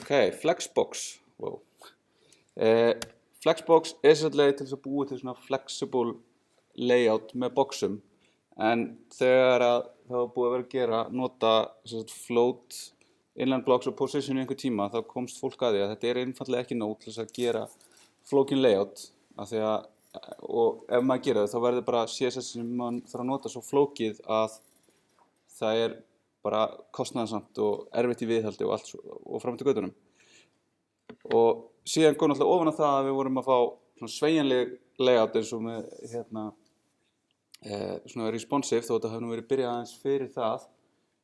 Ok, Flexbox. Wow. Flexbox er sér leið til þess að búa til svona flexible layout með boxum, en þegar það var búið að vera að gera, nota float, inline blocks og position í einhver tíma, þá komst fólk að því að þetta er einfaldlega ekki nóg til þess að gera flókin layout, af því að, og ef maður gerir það, þá verður bara CSS sem maður þarf að nota svo flókið að það er bara kostnaðarsamt og erfitt í viðhaldi og allt og fram til götunum. Og síðan kom náttúrulega ofan á það að við vorum að fá svona sveigjanleg layout eins og með svona responsive, þó þetta hefði nú verið byrjað aðeins fyrir það,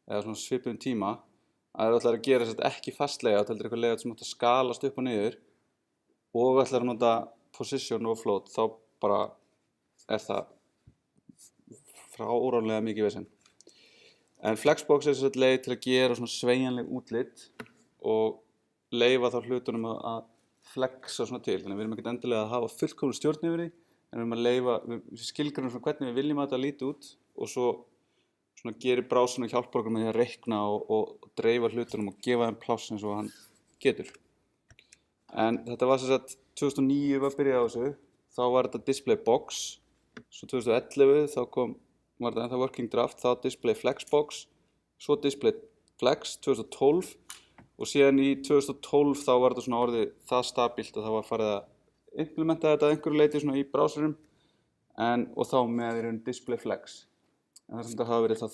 eða svona svipum tíma, að það ætlar að gera þetta ekki fast layout, heldur eitthvað layout sem átt að skalast upp og niður, og ætlar að nota position og float, þá bara er það fáránlega mikið vesen. En Flexbox er þessi leið til að gera svona sveigjanleg útlit og leyfa þá hlutunum að flexa svona til. Þannig að við erum ekkert endilega að hafa fullkomna stjórn yfir því, en við erum að leyfa, við skilgreinum svona hvernig við viljum að þetta líti út og svo svona gerir browserinn og hjálpar okkur með því að reikna og dreifa hlutunum og gefa þeim pláss eins og hann getur. En þetta var sem sagt 2009 var byrjað á þessu, þá var þetta display box, svo 2011 þá var þetta ennþá working draft, þá display flexbox, svo display flex 2012 og síðan í 2012 þá var þetta svona orðið það stabilt að það var farið að implementa þetta að einhverju leyti svona í browserum og þá með í raun display flex. En það sem þetta hafa verið þá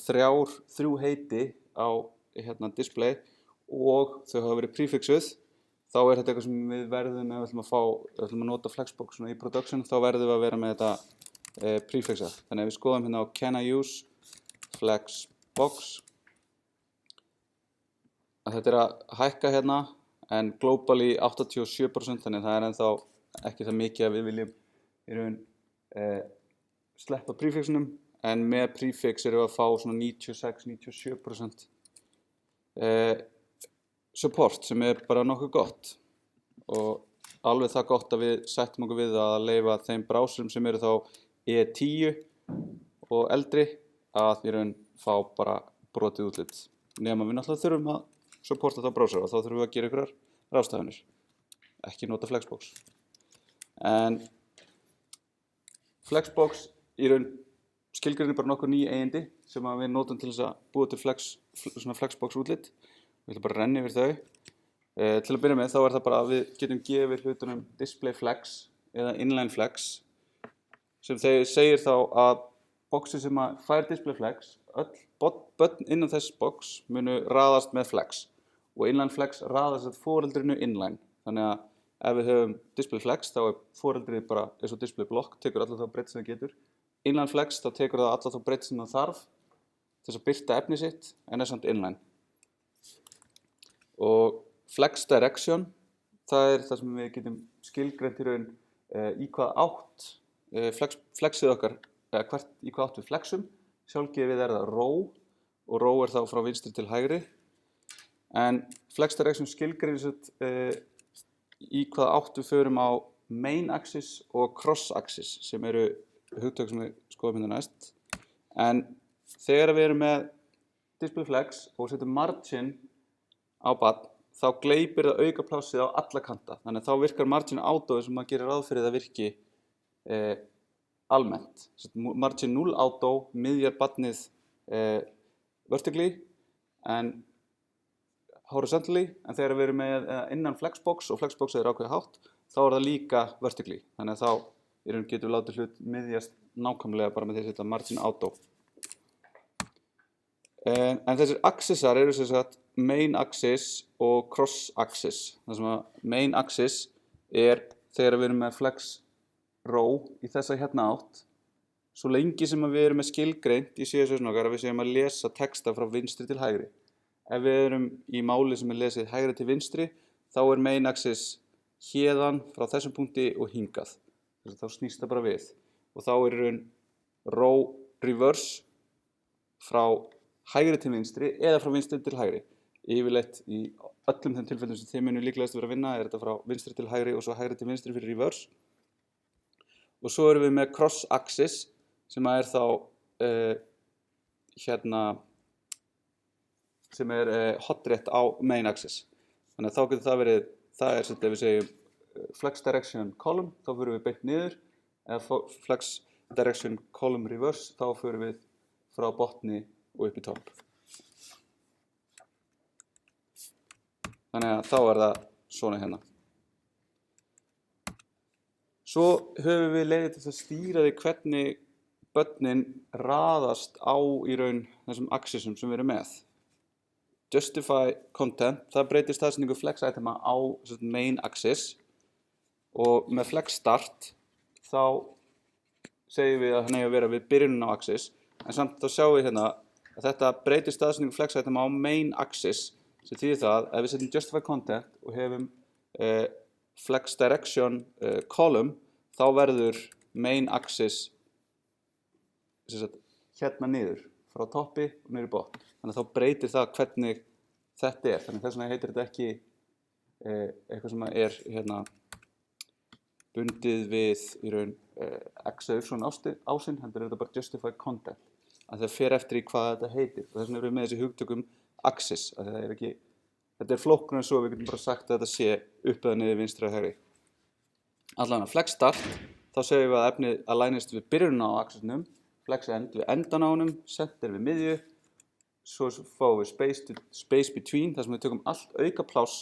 þrjú heiti á display og þau hafa verið prefixuð. Þá er þetta eitthvað sem við verðum, ef við ætlum að nota Flexbox í production, þá verðum við að vera með þetta prefixa. Þannig að við skoðum hérna á Can I use Flexbox. Þetta er að hækka hérna, en globally 87%, þannig að það er ennþá ekki það mikið að við viljum í raun sleppa prefixunum, en með prefix erum við að fá svona 96-97% support sem er bara nokkuð gott og alveg það gott að við settum okkur við að leyfa þeim browserum sem eru þá E10 og eldri að í raun fá bara brotið útlit nema við náttúrulega þurfum að supporta það browser og þá þurfum við að gera einhverjar ráðstafanir, ekki nota Flexbox. En Flexbox í raun skilgreinir bara nokkur ný eigindi sem við notum til þess að búa til svona Flexbox útlit. Við ætlum bara að renna yfir þau. Til að byrja með þá er það bara að við getum gefið hlutunum display flex eða inline flex sem segir þá að boxi sem fær display flex, öll börn innan þess box munu raðast með flex og inline flex raðast foreldrinu inline. Þannig að ef við höfum display flex þá er foreldrið bara eins og display block, tekur alla þá breidd sem það getur. Inline flex þá tekur það alla þá breidd sem það þarf til þess að birta efni sitt en er samt inline. Og flex direction, það er það sem við getum skilgreint í raun í hvað átt flexið okkar, eða í hvað átt við flexum. Sjálfgefið er það row og row er þá frá vinstri til hægri. En flex direction skilgreinir í hvað átt við förum á main axis og cross axis sem eru hugtök sem við skoðum hérna næst. En þegar við erum með display flex og setjum margin á barn, þá gleypir það aukaplássið á alla kanta. Þannig að þá virkar margin auto sem maður gerir ráð fyrir það virki almennt. Margin 0 auto miðjar barnið vertically en horizontally, en þegar við erum með innan Flexbox og Flexbox er ákveðið hátt, þá er það líka vertically. Þannig að þá getum við látið hlut miðjast nákvæmlega bara með því að setja margin auto. En þessir axisar eru sem sagt main axis og cross axis. Það sem að main axis er þegar við erum með flex row í þessa hérna átt, svo lengi sem við erum með skilgreint í CSS okkar að við séum að lesa texta frá vinstri til hægri. Ef við erum í máli sem er lesið hægri til vinstri, þá er main axis héðan frá þessum punkti og hingað. Þess að þá snýst það bara við. Og þá er raun row reverse frá hægri til vinstri eða frá vinstri til hægri. Yfirleitt í öllum þeim tilfellum sem þið munu líklegast vera að vinna er þetta frá vinstri til hægri og svo hægri til vinstri fyrir reverse. Og svo erum við með cross axis sem er þá sem er hotrétt á main axis. Þannig að þá getur það verið, það sem ef við segjum flex direction column, þá förum við beint niður, eða flex direction column reverse, þá förum við frá botni og upp í topp. Þannig að þá það svona hérna. Svo höfum við leiðir til að stýra því hvernig börnin raðast á í raun þessum axisum sem við erum með. Justify content, það breytir staðsetningu flex itema á main axis og með flex start þá segjum við að hann eigi að vera við byrjunin á axis, en samt þá sjáum við hérna að þetta breytir staðsetningu flex itema á main axis, sem þýðir það ef við setjum justify content og hefum flex direction column, þá verður main axis hérna niður, frá toppi og niður í botn. Þannig að þá breytir það hvernig þetta er. Þannig þess vegna heitir þetta ekki eitthvað sem er hérna bundið við í raun x-ásinn, heldur þetta bara justify content. Að það fer eftir í hvað þetta heitir. Og þess vegna erum við með þessi hugtökum axis. Að það er ekki, þetta er flóknara en svo við getum bara sagt að þetta sé upp eða niður, vinstri eða hægri. Allavega flex start, þá segjum við að efnið alignist við byrjunina á axisnum, flex end við endan á honum, center við miðju, svo fáum við space between, þar sem við tökum allt auka pláss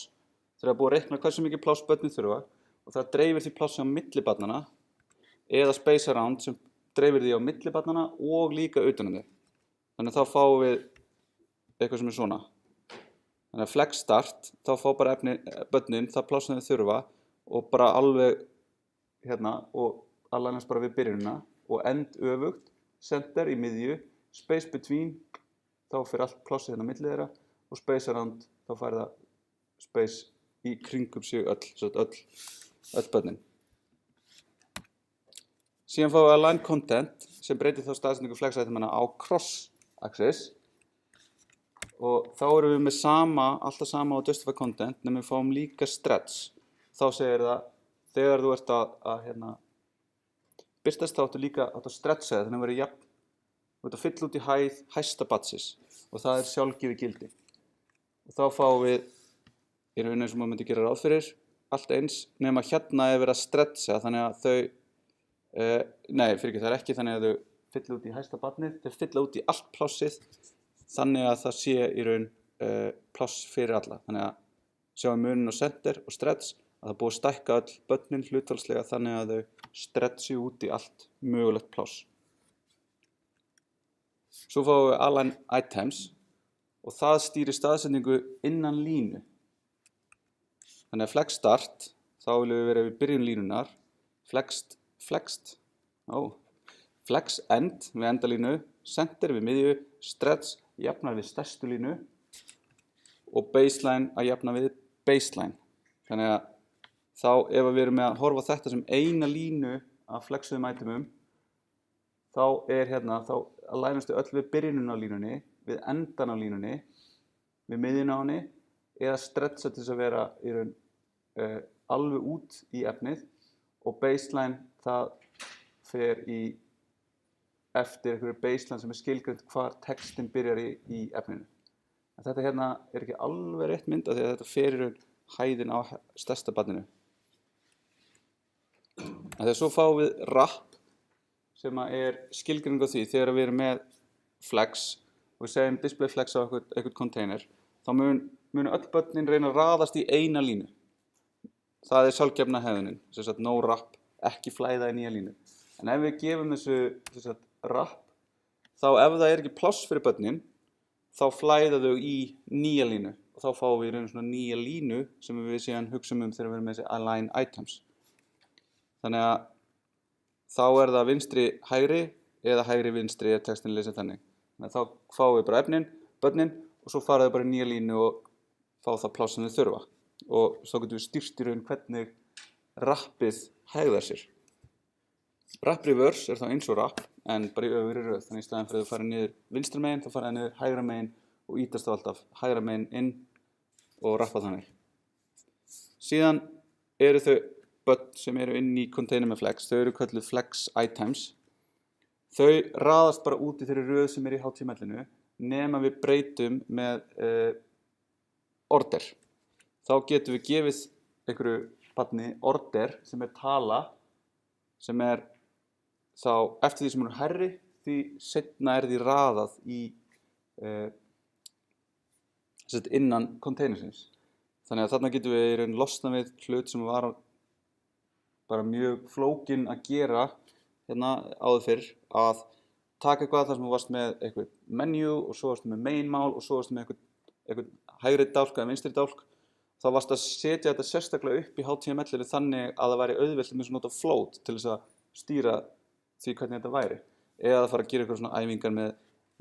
þegar það er búið að reikna hversu mikið pláss börnin þurfa og það dreifir því plássi á milli barnanna eða space around sem dreifir því á milli barnanna og líka utan um þau. Þannig að þá fáum við eitthvað sem er svona. Þannig að flex start, þá fá bara börnin það pláss sem þau þurfa og bara alveg hérna og alignast bara við byrjunina og end öfugt, center í miðju, space between, þá fyrir allt plássið hérna á milli þeirra og space around, þá fær það space í kringum sig öll börnin. Síðan fáum við align content sem breytir þá staðsetningu flex itemana á cross axis og þá erum við með alltaf sama á justify content nema við fáum líka stretch. Þá segir það, þegar þú ert að hérna, birtast þá áttu líka að stretcha það, þannig að vera jafn, þú ert að fylla út í hæð hæsta badsis og það er sjálfgefið gildi. Og þá fáum við, í raun eins og maður myndi gera ráð fyrir, allt eins, nema hérna er verið að stretcha þannig að þau, það er ekki þannig að þau fylla út í hæsta badnið, þau fylla út í allt plássið þannig að það sé í raun pláss fyrir alla. Þannig að sjáum munin á center og stretch, að það búið að stækka öll börnin hlutfallslega þannig að þau stretchi út í allt mögulegt pláss. Svo fáum við align items og það stýrir staðsetningu innan línu. Þannig að flex start, þá viljum við vera við byrjun línunar, flex end við endalínu, center við miðju, stretch jafnar við stærstu línu og baseline að jafna við baseline. Þannig að þá ef við erum með að horfa þetta sem eina línu af flexuðum itemum, þá hérna, þá alignastu öll við byrjunin á línunni, við endan á línunni, við miðjun á henni, eða stretcha til þess að vera í raun alveg út í efnið og baseline það fer eftir einhverju baseline sem er skilgreint hvar textin byrjar í efninu. En þetta hérna er ekki alveg rétt mynd af því að þetta fer í raun hæðin á stærsta barninu. Þegar svo fáum við wrap sem er skilgreining á því þegar við erum með flex og við segjum display flex á eitthvað container, þá munu öll börnin reyna að raðast í eina línu. Það er sjálfgefna hefðunin, sem sagt no wrap, ekki flæða í nýja línu. En ef við gefum þessu wrap, þá ef það er ekki pláss fyrir börnin, þá flæða þau í nýja línu og þá fáum við svona nýja línu sem við síðan hugsum þegar við erum með þessi align items. Þannig að þá er það vinstri hægri eða hægri vinstri ef textin leysir þannig. Þannig að þá fáum við bara börnin og svo fara þau bara í nýja línu og fá það pláss sem þau þurfa. Og svo getum við stýrt í raun hvernig rappið hegðar sér. Wrap reverse er þá eins og wrap en bara í öfugri röð. Þannig í staðinn fyrir að þau fara niður vinstra megin, þá fara þau niður hægra megin og ítast þá alltaf hægra megin inn og rappa þannig. Síðan eru þau börn sem eru inn í container með flex, þau eru kölluð flex items. Þau raðast bara út í þeirri röð sem er í HTML-inu nema við breytum með order. Þá þá getum við gefið einhverju barni order sem tala, sem þá eftir því sem hún hærri, því seinna því raðað í innan containersins. Þannig að þarna getum við í raun losnað við hlut sem var bara mjög flókin að gera hérna áður fyrr, að taka eitthvað þar sem þú varst með eitthvað menu og svo varst með mainmál og svo varst með eitthvað hægri dálk eða vinstri dálk. Þá varst að setja þetta sérstaklega upp í HTML-inu þannig að það væri auðvelt með að nota float til þess að stýra því hvernig þetta væri. Eða að fara að gera eitthvað svona æfingar með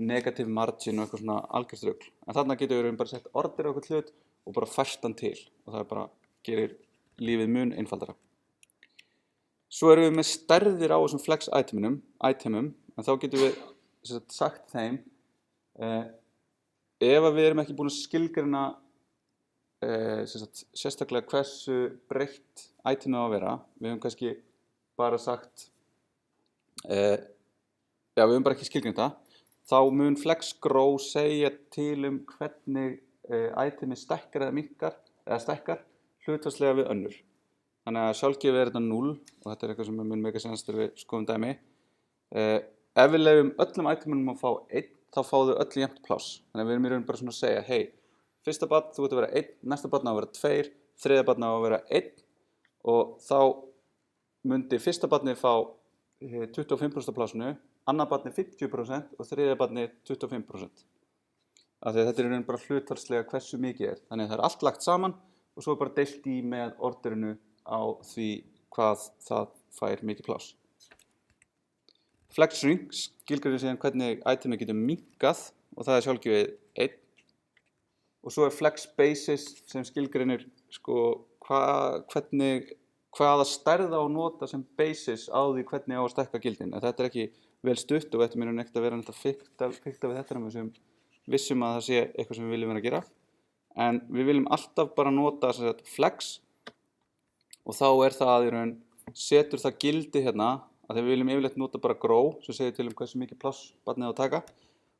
negative margin og eitthvað svona algjört rugl. En þarna getur við bara sett order á eitthvað hlut og bara fært hann til. Og það bara gerir lífið mun einfaldara. Svo erum við með stærðir á þessum flex itemum, en þá getum við sagt þeim, ef við erum ekki búin að skilgreina sérstaklega hversu breytt itemið á að vera, við höfum kannski bara sagt, við höfum bara ekki skilgreint það, þá mun flex grow segja til hvernig itemið stækkar eða minnkar, eða stækkar hlutfallslega við önnur. Þannig að sjálfgefið þetta 0 og þetta eitthvað sem mun mega sens þegar við skoðum dæmi. Ef við leyfum öllum itemunum að fá 1, þá fá þau öll jafnt pláss. Þannig að við erum í raun bara svona að segja, hey, fyrsta barn þú ert að vera 1, næsta barn á að vera 2, þriðja barn á að vera 1 og þá myndi fyrsta barnið fá 25% af plássinu, annað barnið 50% og þriðja barnið 25%. Af því að þetta er í raun bara hlutfallslega hversu mikið Þannig að það allt lagt saman og svo bara deilt í með orderinu á því hvað það fær mikið pláss. Flex shrink skilgreinir síðan hvernig itemið getur minnkað og það sjálfgefið 1. Og svo flex basis sem skilgreinir hvaða stærð á að nota sem basis á því hvernig á að stækka gildin. En þetta er ekki vel stutt og þetta mér ekkert að vera alltaf fikta við þetta við sem vissum að það sé eitthvað sem við viljum vera að gera. En við viljum alltaf bara nota flex og þá það í raun setur það gildi hérna að þegar við viljum yfirleitt nota bara grow sem segir til hversu mikið pláss barnið á að taka.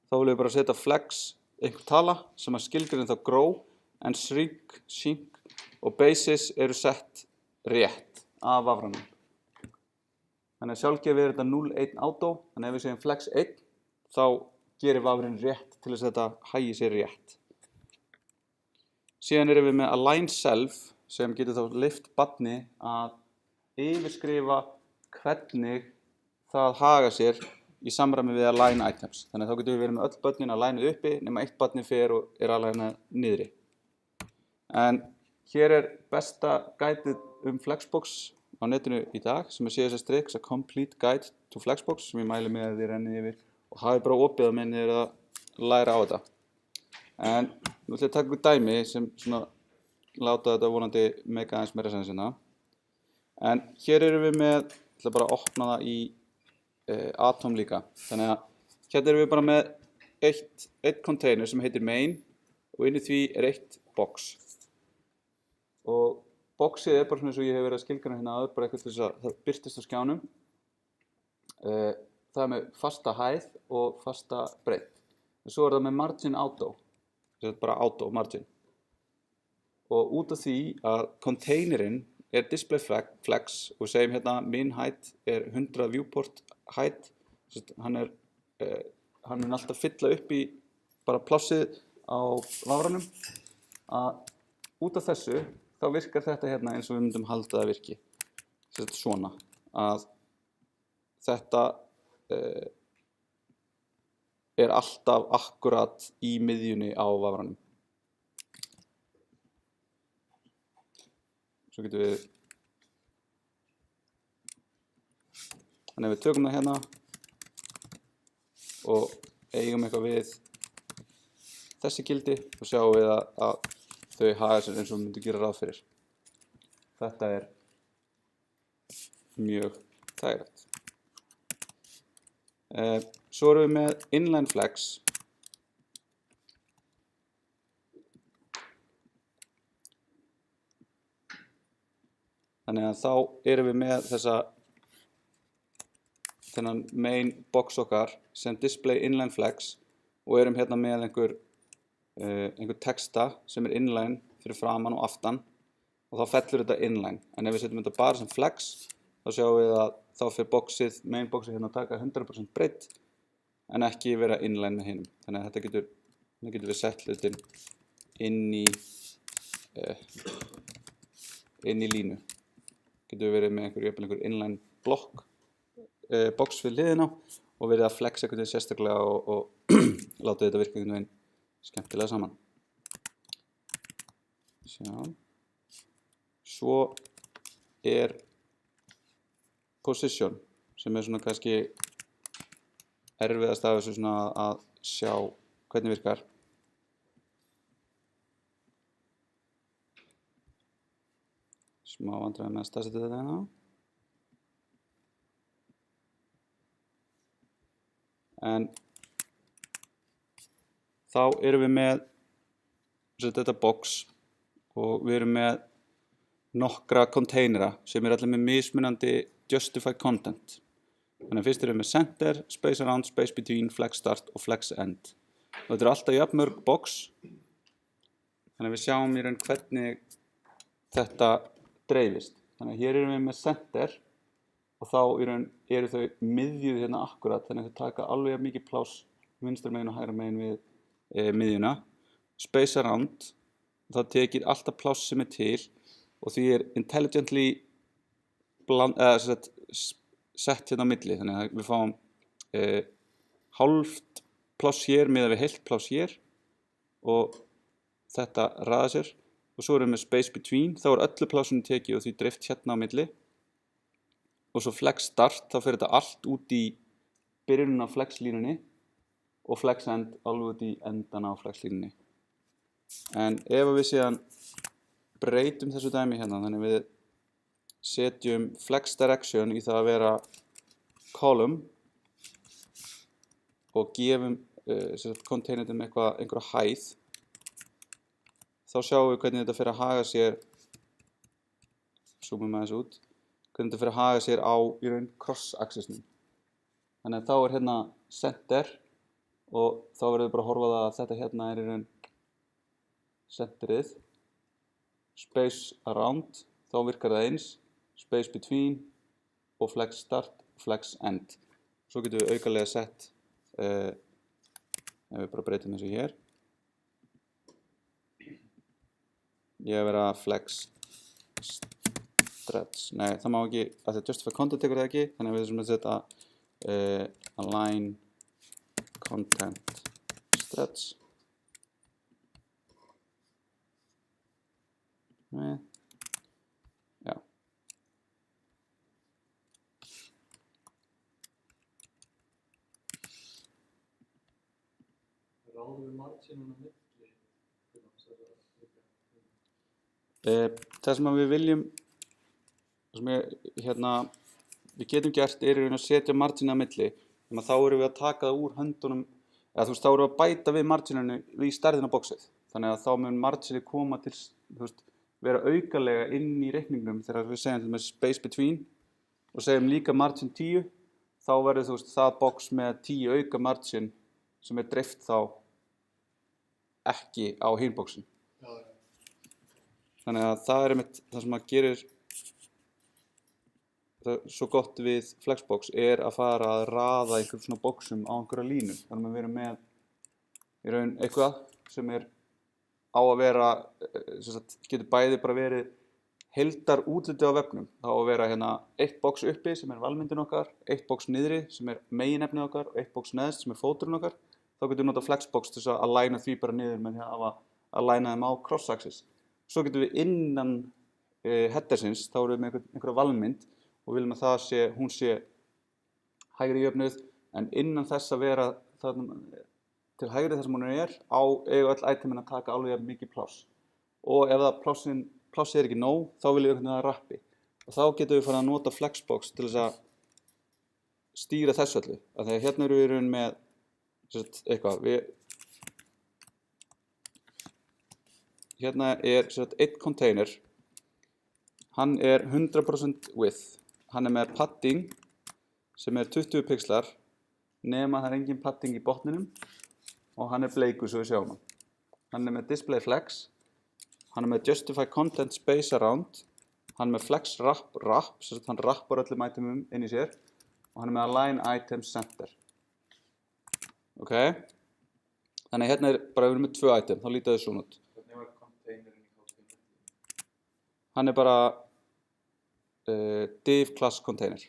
Þá viljum við bara setja flex einhver tala sem að skilgreinir þá grow en shrink og basis eru sett rétt af vafranum. Þannig að sjálfgefið þetta 0, 1 auto, þannig að ef við segjum flex 1 þá gerir vafrinn rétt til þess að þetta hægi sér rétt. Síðan erum við með align self sem getur þá leyft barni að yfirskrifa hvernig það haga sér í samræmi við align items. Þannig að þá getum við verið með öll börnin alignuð uppi nema eitt barni fer og alignað niðri. En hér besta guideið Flexbox á netinu í dag sem CSS Tricks, a complete guide to Flexbox sem ég mæli með að þið rennið yfir og hafið bara opið á minni að læra á þetta. En nú ætlum ég að taka ykkur dæmi sem svona láta þetta vonandi mega aðeins meira sens hérna. En hér erum við með, ég ætla bara að opna það í Atom líka. Þannig að hérna erum við bara með eitt container sem heitir main og inn í því eitt box. Og boxið bara svona eins og ég hef verið að skilgreina hérna áður, bara eitthvað til þess að það birtist á skjánum. Það með fasta hæð og fasta breidd. En svo það með margin auto, bara auto margin. Og út af því að containerinn display flex og segjum hérna min height 100 viewport height, hann mun alltaf fylla upp í bara plássið á vafranum, að út af þessu þá virkar þetta hérna eins og við myndum halda það virki. Svona að þetta alltaf akkurat í miðjunni á vafranum. Svo getum við, þannig að við tökum það hérna og eigum eitthvað við þessi gildi og sjáum við að þau haga sér eins og við myndum gera ráð fyrir. Þetta mjög þægilegt. Svo erum við með inline flex. Þannig að þá erum við með þennan main box okkar sem display inline flex og erum hérna með einhver texta sem inline fyrir framan og aftan og þá fellur þetta inline. En ef við setjum þetta bara sem flex þá sjáum við að þá fyrir boxið, main boxið hérna að taka 100% breidd en ekki vera inline með hinum. Þannig að þetta getur við sett hlutin inn í línu. Getur við verið með einhver inline blokk box við hliðina og verið að flexa einhvern veginn sérstaklega og láta þetta virka einhvern veginn skemmtilega saman. Svo position sem svona kannski erfiðast af þessu svona að sjá hvernig virkar. Smá vandræði með að staðsetja þetta hérna. En þá erum við með þetta box og við erum með nokkra containera sem allir með mismunandi justified content. Þannig að fyrst erum við með center, space around, space between, flex start og flex end. Og þetta alltaf jafn mörg box. Þannig að við sjáum í raun hvernig þetta dreifist. Þannig að hér erum við með center og þá í raun eru þau miðjuð hérna akkurat, þannig að þau taka alveg mikið pláss vinstra megin og hægra megin við miðjuna. Space around, það tekir alltaf pláss sem til og því intelligently sett hérna á milli, þannig að við fáum hálft pláss hér miðað við heilt pláss hér og þetta raða sér og svo erum við með space between, þá öllu plássunum tekið og því dreift hérna á milli og svo flex start, þá fer þetta allt út í byrjunum á flex línunni og flex end alveg út í endan á flex línunni. En ef við síðan breytum þessu dæmi hérna, þannig við setjum flex direction í það að vera column og gefum containerum einhverja hæð, þá sjáum við hvernig þetta fer að haga sér, zoomum aðeins út, hvernig þetta fer að haga sér á í raun cross-axisnum. Þannig að þá hérna center og þá verðum við bara að horfa það að þetta hérna í raun centerið, space around, þá virkar það eins, space between og flex start, flex end. Svo getum við aukalega sett, ef við bara breytum þessu hér. Ég að vera flex stretch, nei það má ekki, að þetta justify content tekur það ekki, þannig að við þurfum að setja align content stretch. Nei. Já. Ráðum við marginum á milli? Það sem við viljum, við getum gert er að setja marginu á milli, þannig að þá erum við að taka það úr höndunum, eða þá erum við að bæta við margininu í stærðina á boxið. Þannig að þá mun marginu koma til, vera aukalega inn í reikningnum þegar við segjum til með space between og segjum líka margin 10, þá verður það box með 10 auka margin sem dreift þá ekki á hin boxin. Þannig að það einmitt það sem að gerir það svo gott við Flexbox að fara að raða einhverjum svona boxum á einhverja línu. Þannig að við erum með í raun eitthvað sem á að vera, getur bæði bara verið heildar útliti á vefnum. Það á að vera hérna eitt box uppi sem valmyndin okkar, eitt box niðri sem meginefnið okkar og eitt box neðst sem fóturinn okkar. Þá getum við notað Flexbox til að aligna því bara niður með því að aligna þeim á cross-axis. Svo getum við innan headersins, þá erum við með einhverja valmynd og viljum að hún sé hægri jöfnuð, en innan þess að vera til hægri þar sem hún eiga öll itemin að taka alveg mikið pláss. Og ef pláss ekki nóg, þá viljum við einhvern veginn að rappi. Og þá getum við farið að nota Flexbox til þess að stýra þessu öllu. Þegar hérna erum við með eitthvað, hérna eitt container, hann 100% width, hann með padding sem 20 pixlar nema það engin padding í botninum og hann bleikur svo við sjáum hann. Hann með display flex hann er með justify content space around, hann er með flex wrap, sem sagt hann rappar öllum itemum inn í sér, og hann er með align items center. Ok? Þannig hérna bara við erum með 2 item, þá líta þau svona út. Hvernig var containerinn í HTML? Hann er bara div class container.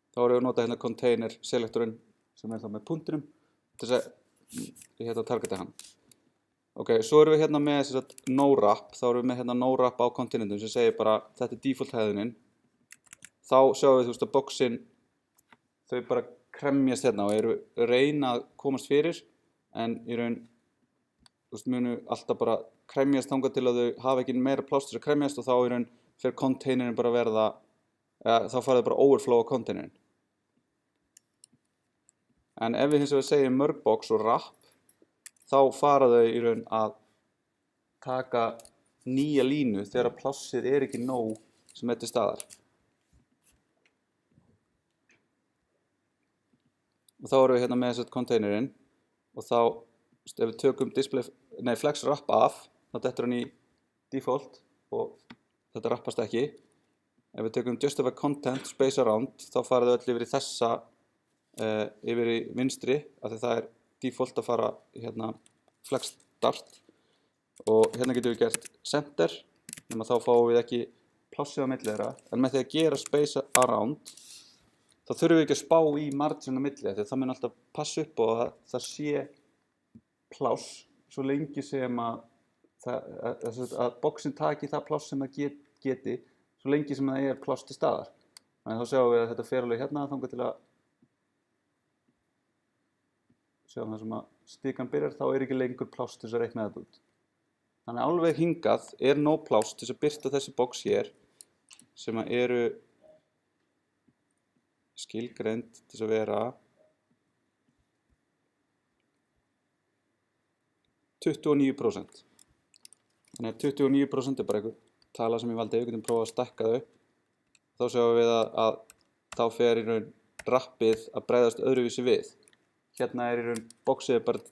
Þá erum við að nota hérna container selectorinn sem er þá með punktinum til þess að targeta hann. Ok, svo erum við hérna með no wrap, þá erum við með hérna no wrap á kontinentum sem segir bara þetta er default hefðunin. Þá sjáum við að boxin þau bara kremjast hérna og eru reyna að komast fyrir en í raun munu alltaf bara kremjast þangað til að þau hafa ekki meira pláss til að kremjast og þá í raun fyrir containerin bara verða þá fara þau bara overflow á containerin. En ef við hins vegar segjum mergebox og wrap þá fara þau í raun að taka nýja línu þegar plássið er ekki nóg sem er til staðar. Og þá erum við hérna með þess containerinn og þá ef við tökum flex wrap af þá dettur hann í default og þetta rappast ekki. Ef við tökum justify content space around þá fara þau öll yfir í þessa yfir í vinstri af því það er default að fara hérna flex start og hérna getum við gert center nema þá fáum við ekki plássið á milli þeirra en með því að gera space around þá þurfum við ekki að spá í margin á milli því það mun alltaf passa upp og að það sé pláss svo lengi sem að boxin taki það pláss sem það geti svo lengi sem það er pláss til staðar. Þannig þá sjáum við að þetta fer alveg hérna þangað til að sjáum það sem að stikan byrjar þá er ekki lengur pláss til þess að reikna þetta út. Þannig alveg hingað er nóg pláss til þess að birta þessi box hér sem að eru skilgreind til þess að vera 29%. Þannig að 29% er bara einhver tala sem ég valdi, við getum prófað að stækka þau. Þá sjáum við að þá fer í raun rappið að bregðast öðruvísi við. Hérna er í raun boxið bara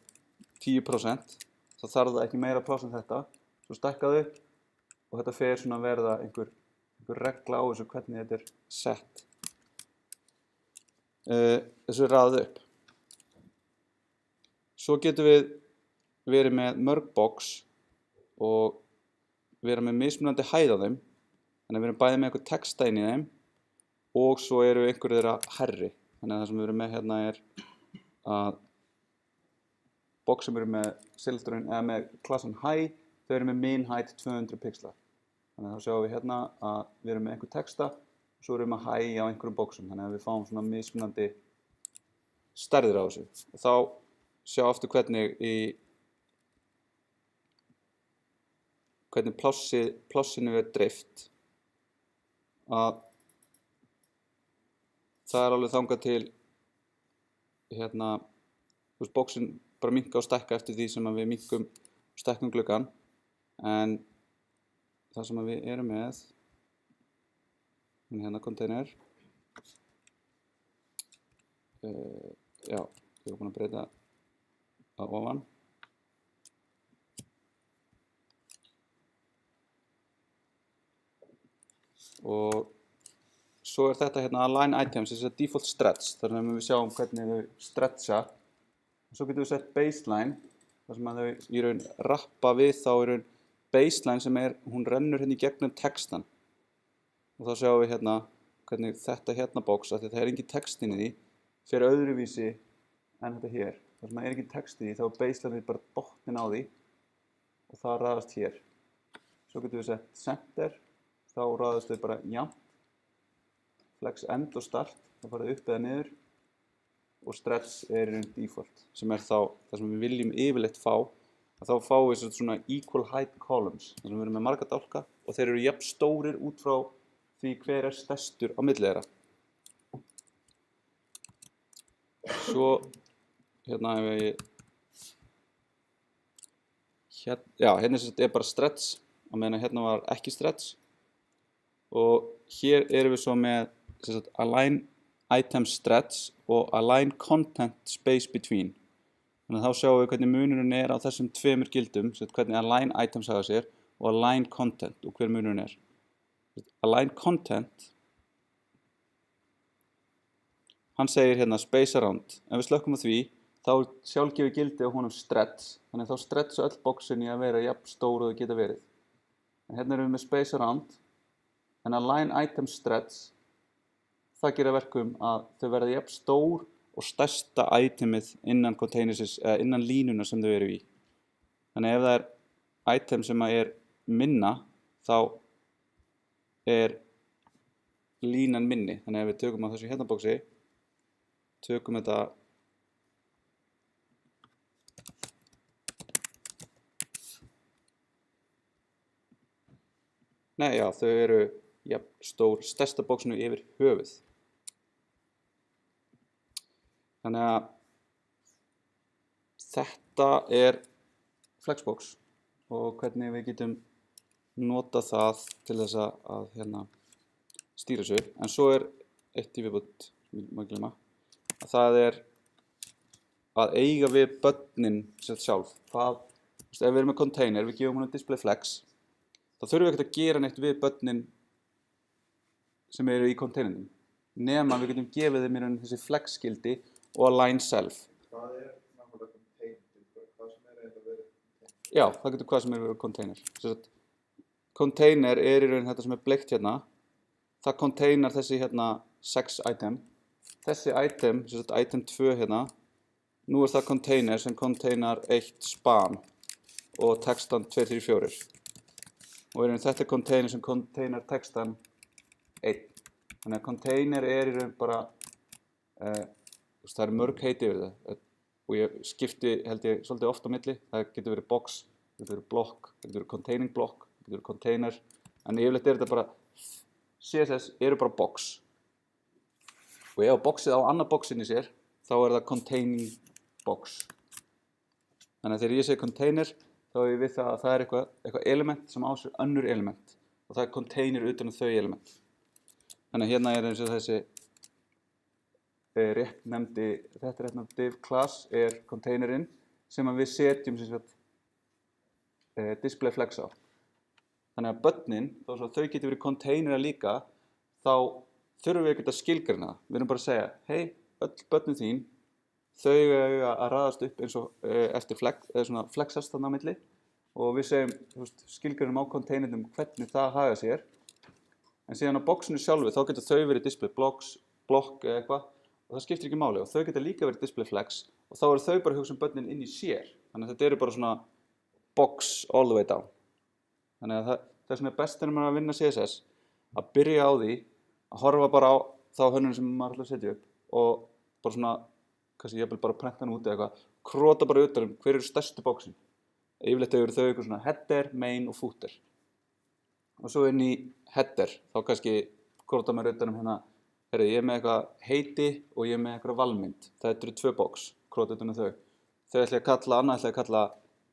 10%, þá þarf það ekki meira pláss en þetta. Svo stækka þau og þetta fer svona að verða einhver regla á þessu hvernig þetta er sett. Þessu er raðað upp. Svo getum við verið með mörg box og vera með mismunandi hæð á þeim. Þannig að við erum bæði með einhver texta inn í þeim og svo eru einhverjir þeirra hærri. Þannig að það sem við erum með hérna er að box sem eru með selectorinn eða með klassan high, þau eru með min height 200 pixlar. Þannig að þá sjáum við hérna að við erum með einhver texta og svo erum við með high á einhverjum boxum. Þannig að við fáum svona mismunandi stærðir á þessu. Og þá sjá aftur hvernig plássinu er dreift. Að það er alveg þangað til hérna, boxin bara minnka og stækka eftir því sem við minkum og stækkum gluggann. En það sem við erum með hérna container já, ég er búinn að breyta að ofan og svo er þetta hérna align items, þess að default stretch, þannig að við sjáum hvernig þau stretcha. Svo getum við sett baseline, þar sem að þau í raun rappa við þá í raun baseline sem hún rennur hérna í gegnum textan. Og þá sjáum við hérna hvernig þetta hérna box, af því það er engin text inn í því, fer öðruvísi en þetta hér. Þar sem það er engin text í því, þá er baseline bara botnin á því og það raðast hér. Svo getum við sett center, þá raðast þau bara jafnt. Flex end og start, það fara upp eða niður og stretch er í raun default sem er þá það sem við viljum yfirleitt fá að þá fáum við svona equal height columns þar sem við erum með marga dálka og þeir eru jafn stórir út frá því hver er stærstur á milli þeirra. Svo hérna ef ég hérna er bara stretch á meðan hérna var ekki stretch og hér erum við svo með align item stretch og align content space between Þannig að þá sjáum við hvernig munurinn er á þessum tveimur gildum, hvernig align items hafa sér og align content og hver munurinn er. Align content, hann segir hérna space around. Ef við slökkum á því, þá er sjálfgefi gildi á honum stretch, þannig að þá stretcha öll bóksin í að vera jafn stór og þau geta verið. En hérna erum við með space around, en align item stretch, það gerir verkum að þau verða jafn stór og stærsta itemið innan containersins eða innan línuna sem þau eru í. Þannig ef það er item sem er minna, þá er línan minni. Þannig ef við tökum á þessu hérna bóksi, tökum þetta Nei, já, þau eru jafn stór, stærsta bóksinu yfir höfuð. Þannig að þetta er Flexbox og hvernig við getum nota það til þess að stýra þessu. En svo er eitt í viðbót, sem ég má ekki gleyma, að það er að eiga við börnin sjálf. Ef við erum með container, við gefum honum display flex, þá þurfum við ekkert að gera neitt við börnin sem eru í containernum, nema við getum gefið þeim í raun þessi flex skildi og align self. Hvað er nákvæmlega container? Hvað sem er þetta verið container? Já, það getur hvað sem er verið container. Container er í raun þetta sem er bleikt hérna. Það containar þessi hérna 6 item. Þessi item, item 2 hérna, nú er það container sem containar 1 span og textan 2, 3, 4. Og í raun þetta er container sem containar textan 1. Þannig að container er í raun bara, það eru mörg heiti yfir það. Og ég skipti held ég svolítið oft á milli. Það getur verið box, það getur verið block, það getur verið containing block, það getur verið container. En yfirleitt er þetta bara, CSS eru bara box. Og ef boxið á annað boxinn í sér, þá er það containing box. Þannig að þegar ég segi container, þá er ég við það að það er eitthvað element sem á sér önnur element. Og það er container utan þau element. Þannig að hérna er eins og þessi réttnefndi, þetta réttnefndi div class er containerinn sem við setjum display flex á. Þannig að börnin, þó að þau getur verið containera líka, þá þurfum við ekkert að skilgreina það. Við erum bara að segja, hei, öll börnin þín, þau eiga að raðast upp eins og eftir flexast þarna á milli og við segjum, skilgreinum á containernum hvernig það haga sér. En síðan á boxinu sjálfu þá getur þau verið display blocks, block eða eitthvað og það skiptir ekki máli og þau geta líka verið display flex og þá eru þau bara að hugsa börnin inn í sér. Þannig að þetta eru bara svona box all the way down. Þannig að það sem er best þegar maður er að vinna CSS, að byrja á því að horfa bara á þá hönnun sem maður ætlar að setja upp og bara svona, kannski ég vil bara prenta hann út eða eitthvað, krota bara utan hver eru stærstu bóksin. Yfirleitt eru þau eitthvað svona header, main og footer. Og svo inn í header, þá kannski krota maður utan hérna, ég er með eitthvað heiti og ég er með eitthvað valmynd. Það eru 2 bóks, krota utan þau. Þau ætla að kalla, annað ætla að kalla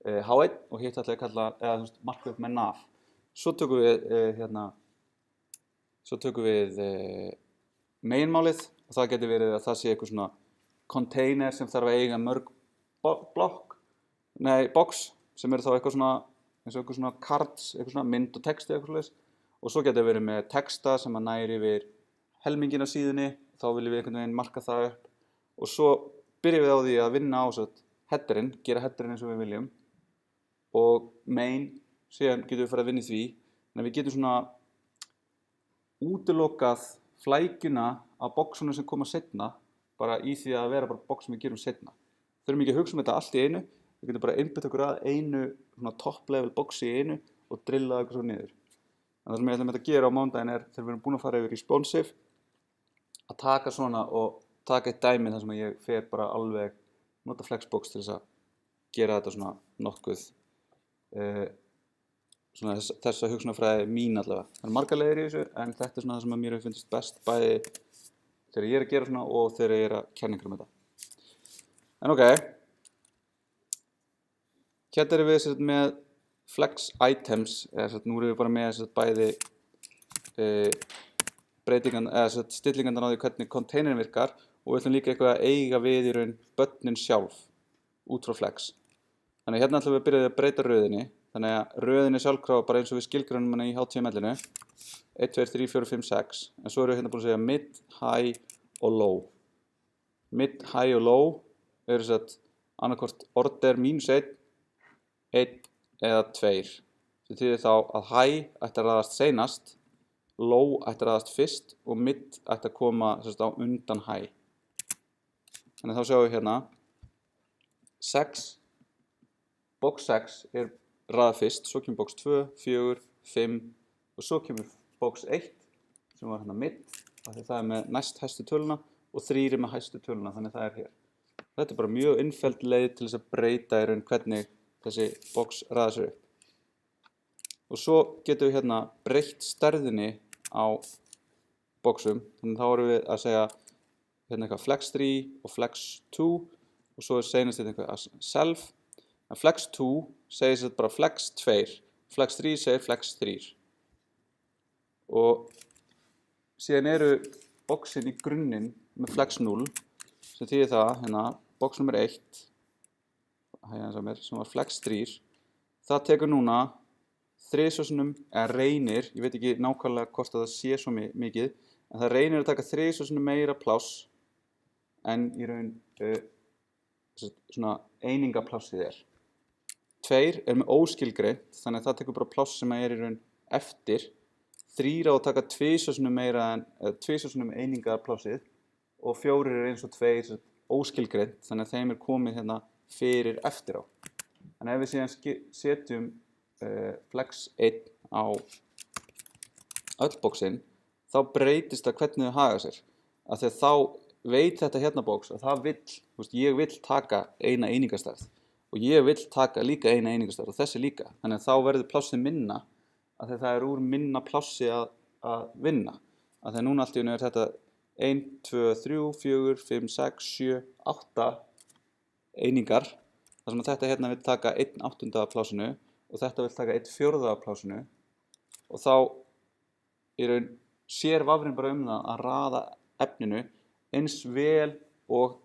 H1 og hitt ætla að kalla, eða marka upp með nav. Svo tökum við mainmálið og það getur verið að það sé eitthvað svona container sem þarf að eiga mörg box sem eru þá eitthvað svona eins og eitthvað svona cards, eitthvað svona mynd og texti eitthvað slags og svo getur verið með texta sem að næri yfir helmingin á síðunni, þá viljum við einhvern veginn marka það upp og svo byrjum við á því að vinna á headerinn, gera headerinn eins og við viljum og main, síðan getum við farið að vinna í því þannig að við getum svona útilokað flækjuna á boxunum sem koma seinna bara í því að vera bara box sem við gerum seinna. Þurfum ekki að hugsa þetta allt í einu, við getum bara einbeitt okkur að einu svona top level boxi í einu og drilla eitthvað svo niður. En það sem ég ætlum að gera á mánudaginn er þegar við erum búin að fara yfir responsive að taka svona og taka eitt dæmi þar sem ég fer bara alveg nota Flexbox til þess að gera þetta svona nokkuð svona þessa hugsunarfræði mín allavega. Það eru margar leiðir í þessu en þetta er svona það sem mér hefur fundist best bæði þegar ég er að gera svona og þegar ég er að kenna ykkur þetta. En ok, hérna erum við með flex items, nú erum við bara með bæði stillingarnar á því hvernig containerin virkar og við ætlum líka eitthvað að eiga við í raun börnin sjálf. út frá flex. Þannig hérna ætlum við að byrja að breyta röðinni. Þannig að röðin sjálfkrafa bara eins og við skilgreinum hana í HTML-inu. 1, 2, 3, 4, 5, 6. En svo erum við hérna búin að segja mid, high og low. Mid, high og low eru sett annarkvort order -1, 1 eða 2. Það þýðir þá að high ætti að raðast seinast, low ætti að raðast fyrst og mid ætti að koma á undan high. Þannig þá sjáum við hérna 6, box 6 er raðað fyrst, svo kemur box 2, 4, 5 og svo kemur box 1 sem var hérna mid, af því það er með næst hæstu töluna og 3 er með hæstu töluna, þannig það er hér. Þetta er bara mjög einföld leið til þess að breyta í raun hvernig þessi box raðar sér upp. Og svo getum við hérna breytt stærðinni á boxum, þannig þá erum við að segja hérna eitthvað flex 3 og flex 2 og svo er seinast eitthvað self. En flex 2 segir þetta bara flex 2, flex 3 segir flex 3. Og síðan eru boxin í grunninn með flex 0 sem þýðir það, hérna, box nummer 1 sem var flex 3, það tekur núna þrisvarsinnum, eða reynir, ég veit ekki nákvæmlega hvort það sé svo mikið, en það reynir að taka þrisvarsinnum meira pláss en í raun svona einingaplássið er. 2 er með óskilgreint, þannig að það tekur bara pláss sem er í raun eftir. 3 á að taka tvisvarsinnum meira en tvisvarsinnum einingaplássið og 4 er eins og 2 óskilgreint, þannig að þeim er komið hérna fyrir eftir á. En ef við síðan setjum flex 1 á öll boxin, þá breytist það hvernig þau haga sér. Af því að þá veit þetta hérna box að það vill, ég vill taka eina einingastærð og ég vill taka líka eina einingastærð og þessi líka. Þannig að þá verður plássið minna, af því að það er úr minna plássi að vinna. Af því að núna allt í einu er þetta 1, 2, 3, 4, 5, 6, 7, 8 einingar. Þar sem að þetta hérna vil taka 1/8 af plássinu og þetta vil taka 1/4 af plássinu. Og þá í raun sér vafrinn bara það að raða efninu eins vel og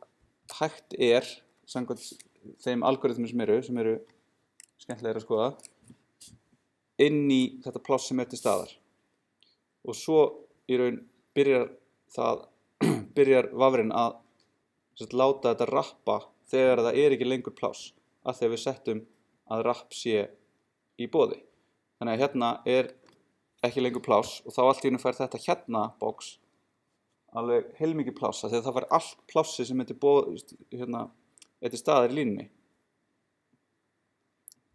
hægt er samkvæmt þeim algoritmum sem eru skemmtilegir að skoða inn í þetta pláss sem er til staðar. Og svo í raun byrjar vafrinn að láta þetta rappa þegar það er ekki lengur pláss, af því að við settum að rapp sé í boði. Þannig að hérna er ekki lengur pláss og þá allt í einu fær þetta hérna box alveg heilmikið pláss, af því að það fær allt plássi sem er til staðar í línunni.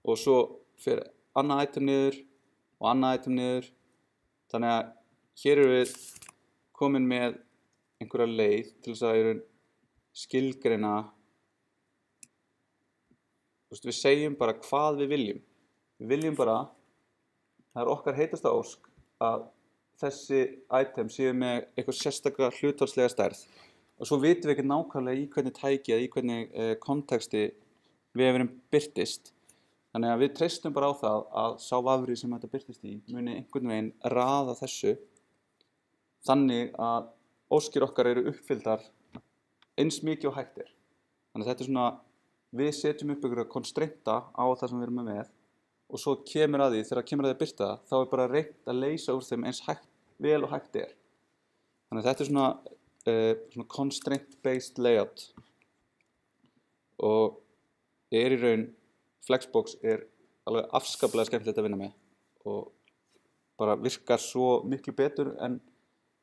Og svo fyrir annað item niður og annað item niður. Þannig að hér erum við komin með einhverja leið til þess að skilgreina, við segjum bara hvað við viljum. Við viljum bara, það er okkar heitasta ósk, að þessi item séu með eitthvað sérstaklega hlutfallslega stærð. Og svo vitum við ekki nákvæmlega í hvernig tæki eða í hvernig konteksti vefurinn birtist. Þannig að við treystum bara á það að sá vafri sem þetta birtist í muni einhvern veginn raða þessu þannig að óskir okkar eru uppfylltar eins mikið og hægt er. Þannig að þetta er svona, við setjum upp einhverja konstreinta á það sem við erum með og svo kemur að því, þegar kemur að því að birta það, þá er bara reynt að leysa úr þeim eins vel og hægt er. Þannig að þetta er svona constraint based layout og er í raun Flexbox er alveg afskaplega skemmtilegt að vinna með og bara virkar svo miklu betur en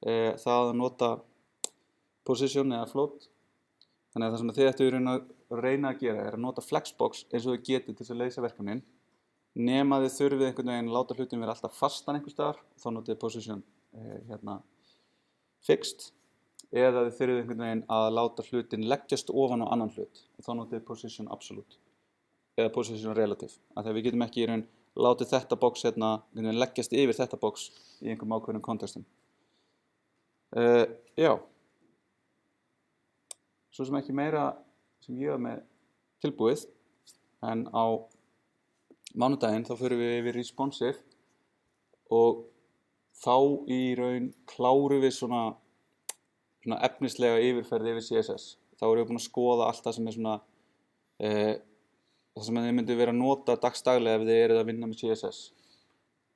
það að nota position eða float. Þannig að það sem þið ættu í raun að reyna að gera er að nota Flexbox eins og þið getið til þess að leysa verkefnin, nema þið þurfið einhvern veginn að láta hlutin vera alltaf fastan einhvers staðar og þá notið position fixed, eða þið þurfið einhvern veginn að láta hlutin leggjast ofan á annan hlut og þá notið position absolute eða position relative, af því að við getum ekki í raun látið þetta box leggjast yfir þetta box í einhverjum ákveðnum kontextum. Já, svo sem ekki meira sem ég var með tilbúið, en á mánudaginn þá förum við yfir responsive og þá í raun klárum við svona efnislega yfirferð yfir CSS. Þá erum við búin að skoða allt það sem er svona það sem þið myndu vera að nota dagsdaglega ef þið eruð að vinna með CSS.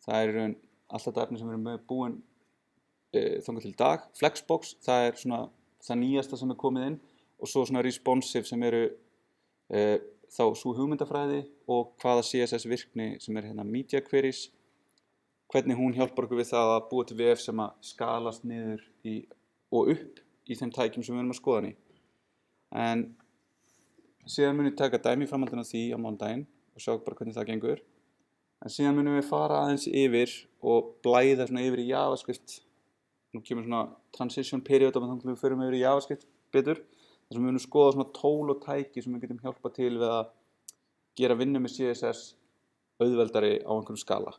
Það er í raun allt þetta efni sem við erum með búin þangað til í dag. Flexbox, það er svona það nýjasta sem er komið inn og svo svona responsive sem eru þá sú hugmyndafræði og hvaða CSS virkni sem er hérna media queries, hvernig hún hjálpar okkur við það að búa til VF sem að skalast niður og upp í þeim tækjum sem við erum að skoða hann í. En síðan munum við taka dæmi í framhaldinu af því á mánudaginn og sjá bara hvernig það gengur. En síðan munum við fara aðeins yfir og blæða svona yfir í JavaScript. Nú kemur svona transition period og þannig að við förum yfir í JavaScript betur. Þar sem við munum skoða svona tól og tæki sem við getum hjálpað til við að gera vinnu með CSS auðveldari á einhverjum skala.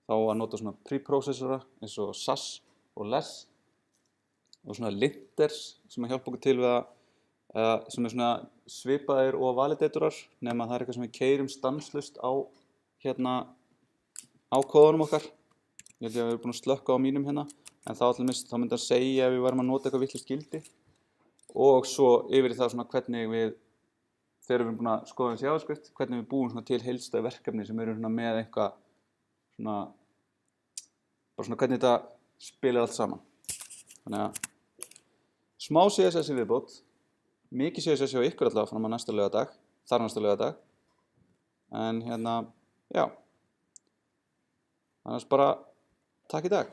Þá að nota svona preprocessora eins og SAS og LESS og svona linters sem að hjálpa okkur til við að sem er svona svipaðir og validatorar nema það er eitthvað sem við keyrum stanslaust á hérna á kóðunum okkar. Ég held ég að við erum búin að slökka á mínum hérna en þá myndi að segja ef við varum að nota eitthvað vitlaust gildi og svo yfir í það svona hvernig við þegar við erum búin að skoða þessi JavaScript hvernig við búum svona til heildstæð verkefni sem eru svona með eitthvað svona bara svona hvernig þetta spilir allt saman. Þannig að smá CSS í viðbót, mikið CSS hjá ykkur allavega fram á næsta laugardag, þar næsta laugardag. En hérna, já. Annars bara takk í dag.